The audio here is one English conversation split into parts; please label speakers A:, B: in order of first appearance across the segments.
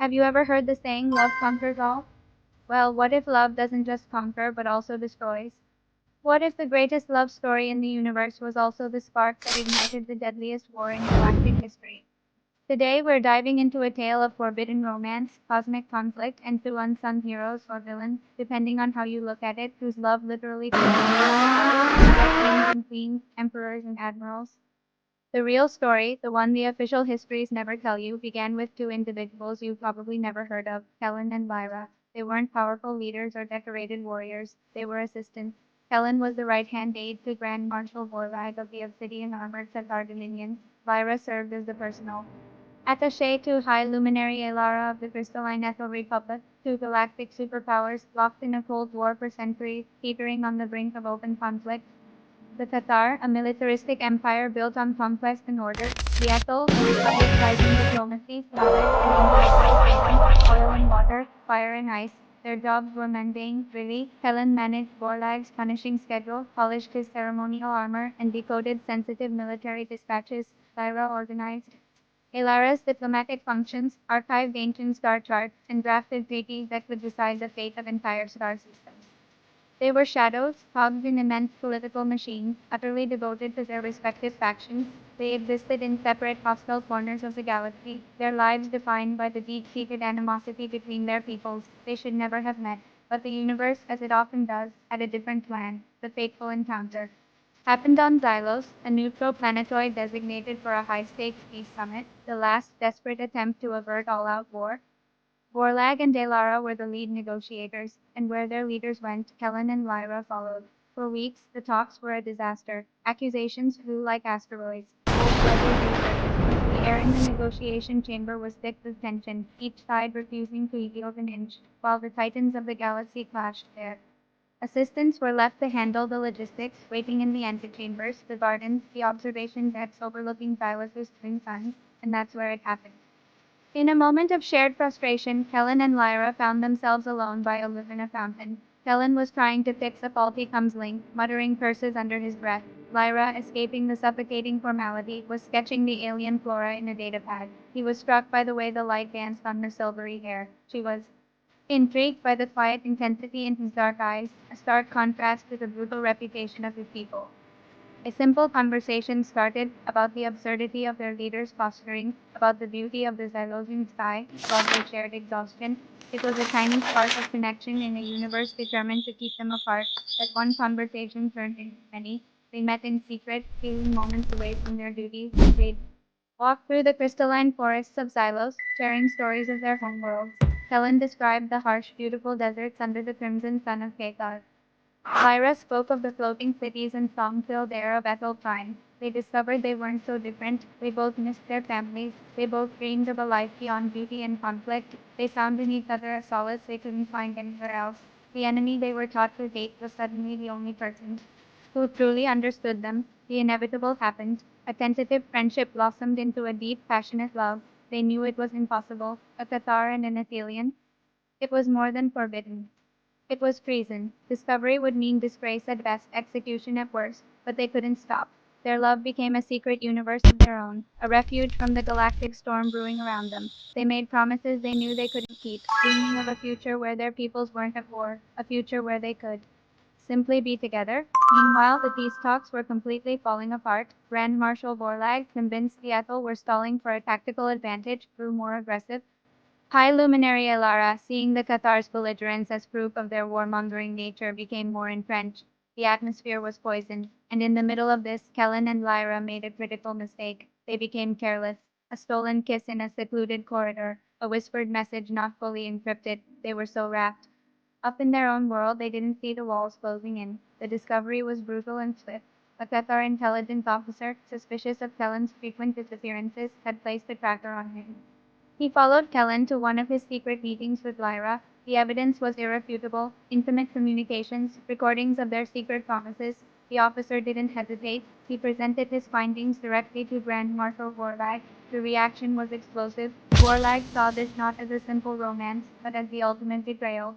A: Have you ever heard the saying, love conquers all? Well, what if love doesn't just conquer but also destroys? What if the greatest love story in the universe was also the spark that ignited the deadliest war in galactic history? Today, we're diving into a tale of forbidden romance, cosmic conflict, and two unsung heroes or villains, depending on how you look at it, whose love literally transformed kings and queens, emperors and admirals. The real story, the one the official histories never tell you, began with two individuals you've probably never heard of, Helen and Lyra. They weren't powerful leaders or decorated warriors, they were assistants. Helen was the right-hand aide to Grand Marshal Vorlag of the obsidian-armored Cathar dominions. Lyra served as the personal attaché to High Luminary Elara of the Crystalline Ethel Republic, two galactic superpowers locked in a Cold War for centuries, teetering on the brink of open conflict. The Tatar, a militaristic empire built on conquest and order. The Ethel, a republic prizing diplomacy, knowledge, and individual freedom. Oil and water, fire and ice. Their jobs were mundane, really. Helen managed Borlag's punishing schedule, polished his ceremonial armor, and decoded sensitive military dispatches. Lyra organized Elara's diplomatic functions, archived ancient star charts, and drafted treaties that could decide the fate of entire star systems. They were shadows, cogs in immense political machines, utterly devoted to their respective factions. They existed in separate hostile corners of the galaxy, their lives defined by the deep-seated animosity between their peoples. They should never have met. But the universe, as it often does, had a different plan. The fateful encounter happened on Xylos, a neutral planetoid designated for a high-stakes peace summit, the last desperate attempt to avert all-out war. Borlag and Delara were the lead negotiators, and where their leaders went, Helen and Lyra followed. For weeks, the talks were a disaster. Accusations flew like asteroids. Cold weather resurfaced. The air in the negotiation chamber was thick with tension, each side refusing to yield an inch, while the titans of the galaxy clashed there. Assistants were left to handle the logistics, waiting in the antechambers, the gardens, the observation decks overlooking Xylos's twin suns, and that's where it happened. In a moment of shared frustration, Helen and Lyra found themselves alone by a Olivina fountain. Helen was trying to fix a faulty comes link, muttering curses under his breath. Lyra, escaping the suffocating formality, was sketching the alien flora in a datapad. He was struck by the way the light danced on her silvery hair. She was intrigued by the quiet intensity in his dark eyes, a stark contrast to the brutal reputation of his people. A simple conversation started about the absurdity of their leaders' posturing, about the beauty of the Zylosian sky, about their shared exhaustion. It was a tiny spark of connection in a universe determined to keep them apart, that one conversation turned into many. They met in secret, feeling moments away from their duties. They'd walk through the crystalline forests of Xylos, sharing stories of their homeworlds. Helen described the harsh, beautiful deserts under the crimson sun of Kael. Lyra spoke of the floating cities and song-filled air of Ethel Prime. They discovered they weren't so different. They both missed their families. They both dreamed of a life beyond beauty and conflict. They found in each other a solace they couldn't find anywhere else. The enemy they were taught to hate was suddenly the only person who truly understood them. The inevitable happened. A tentative friendship blossomed into a deep, passionate love. They knew it was impossible. A Cathar and an Athelian. It was more than forbidden. It was treason. Discovery would mean disgrace at best, execution at worst, but they couldn't stop. Their love became a secret universe of their own, a refuge from the galactic storm brewing around them. They made promises they knew they couldn't keep, dreaming of a future where their peoples weren't at war, a future where they could simply be together. Meanwhile, the peace talks were completely falling apart. Grand Marshal Borlag, convinced the Ethel were stalling for a tactical advantage, grew more aggressive. High Luminary Elara, seeing the Cathar's belligerence as proof of their warmongering nature, became more entrenched. The atmosphere was poisoned, and in the middle of this, Kellen and Lyra made a critical mistake. They became careless. A stolen kiss in a secluded corridor, a whispered message not fully encrypted. They were so wrapped up in their own world they didn't see the walls closing in. The discovery was brutal and swift. A Cathar intelligence officer, suspicious of Kellen's frequent disappearances, had placed a tracker on him. He followed Kellen to one of his secret meetings with Lyra. The evidence was irrefutable, intimate communications, recordings of their secret promises. The officer didn't hesitate. He presented his findings directly to Grand Marshal Vorlag. The reaction was explosive. Vorlag saw this not as a simple romance, but as the ultimate betrayal.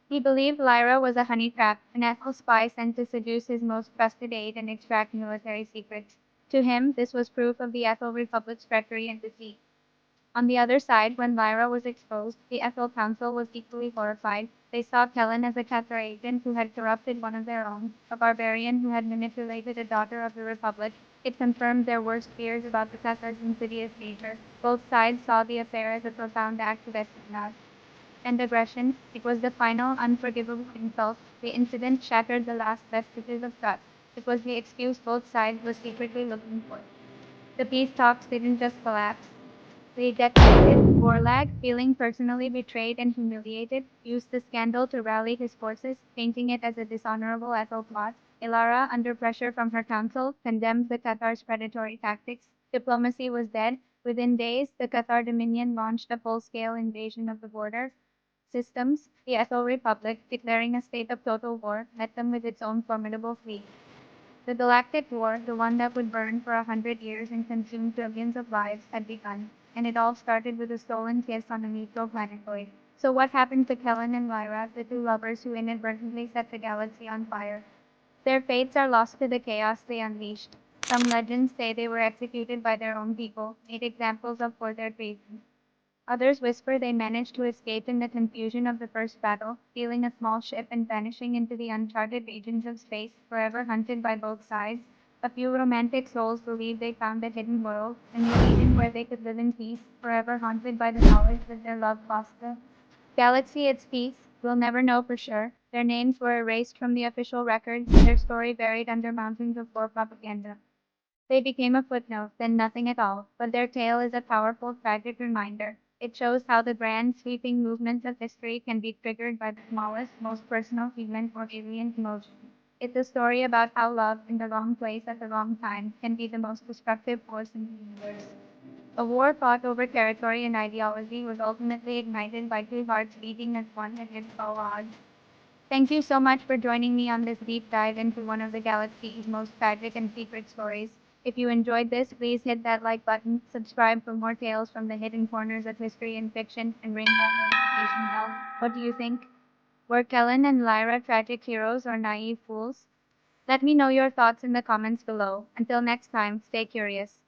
A: He believed Lyra was a honey trap, an ethical spy sent to seduce his most trusted aide and extract military secrets. To him, this was proof of the Ethel Republic's treachery and deceit. On the other side, when Lyra was exposed, the Ethel Council was equally horrified. They saw Kaelin as a Cathar agent who had corrupted one of their own, a barbarian who had manipulated a daughter of the Republic. It confirmed their worst fears about the Cathar's insidious nature. Both sides saw the affair as a profound act of espionage and aggression. It was the final, unforgivable insult. The incident shattered the last vestiges of trust. It was the excuse both sides were secretly looking for. The peace talks didn't just collapse. They detonated. Borlag, feeling personally betrayed and humiliated, used the scandal to rally his forces, painting it as a dishonorable Ethel plot. Ilara, under pressure from her council, condemned the Cathar's predatory tactics. Diplomacy was dead. Within days, the Cathar Dominion launched a full-scale invasion of the border systems. The Ethel Republic, declaring a state of total war, met them with its own formidable fleet. The Galactic War, the one that would burn for 100 years and consume billions of lives, had begun, and it all started with a stolen kiss on a neutral planetoid. So what happened to Kellen and Lyra, the two lovers who inadvertently set the galaxy on fire? Their fates are lost to the chaos they unleashed. Some legends say they were executed by their own people, made examples of for their treason. Others whisper they managed to escape in the confusion of the first battle, stealing a small ship and vanishing into the uncharted regions of space, forever hunted by both sides. A few romantic souls believe they found a hidden world, a new Eden where they could live in peace, forever haunted by the knowledge that their love lost the galaxy its peace. We'll never know for sure. Their names were erased from the official records, their story buried under mountains of war propaganda. They became a footnote, then nothing at all, but their tale is a powerful, tragic reminder. It shows how the grand, sweeping movements of history can be triggered by the smallest, most personal human or alien emotion. It's a story about how love in the wrong place at the wrong time can be the most destructive force in the universe. A war fought over territory and ideology was ultimately ignited by two hearts beating as one against all odds. Thank you so much for joining me on this deep dive into one of the galaxy's most tragic and secret stories. If you enjoyed this, please hit that like button, subscribe for more tales from the hidden corners of history and fiction, and ring that notification bell. What do you think? Were Kellen and Lyra tragic heroes or naive fools? Let me know your thoughts in the comments below. Until next time, stay curious.